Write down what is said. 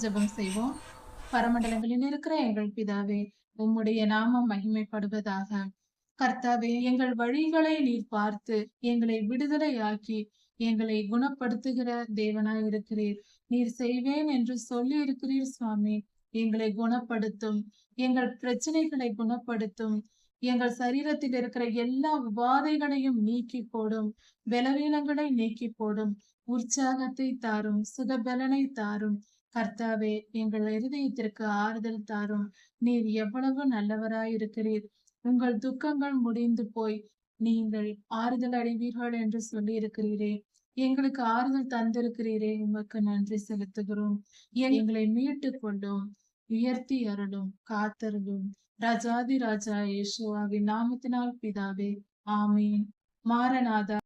ஜெபம் செய்வோம். பரமண்டலங்களில் இருக்கிற எங்கள் பிதாவே, உம்முடைய நாமம் மகிமைப்படுவதாக. கர்த்தாவே, எங்கள் வழிகளை நீர் பார்த்து எங்களை விடுதலையாக்கி எங்களை குணப்படுத்துகிற தேவனாய் இருக்கிறீர். நீர் செய்வேன் என்று சொல்லி இருக்கிறீர் சுவாமி. எங்களை குணப்படுத்தும், எங்கள் பிரச்சனைகளை குணப்படுத்தும், எங்கள் சரீரத்தில் இருக்கிற எல்லா உபாதைகளையும் நீக்கி போடும், பலவீனங்களை நீக்கி போடும், உற்சாகத்தை தாரும், சுகபலனை தாரும். கர்த்தாவே, எங்கள் இருதயத்திற்கு ஆறுதல் தாரும். நீர் எவ்வளவு நல்லவராயிருக்கிறீர். உங்கள் துக்கங்கள் முடிந்து போய் நீங்கள் ஆறுதல் அடைவீர்கள் என்று சொல்லி இருக்கிறீரே. எங்களுக்கு ஆறுதல் தந்திருக்கிறீரே, உமக்கு நன்றி செலுத்துகிறோம். எங்களை மீட்டு கொண்டும் உயர்த்தி அருளும், காத்தருளும். ராஜாதி ராஜா இயேசுவாவின் நாமத்தினால் பிதாவே, ஆமீன். மாரநாதா.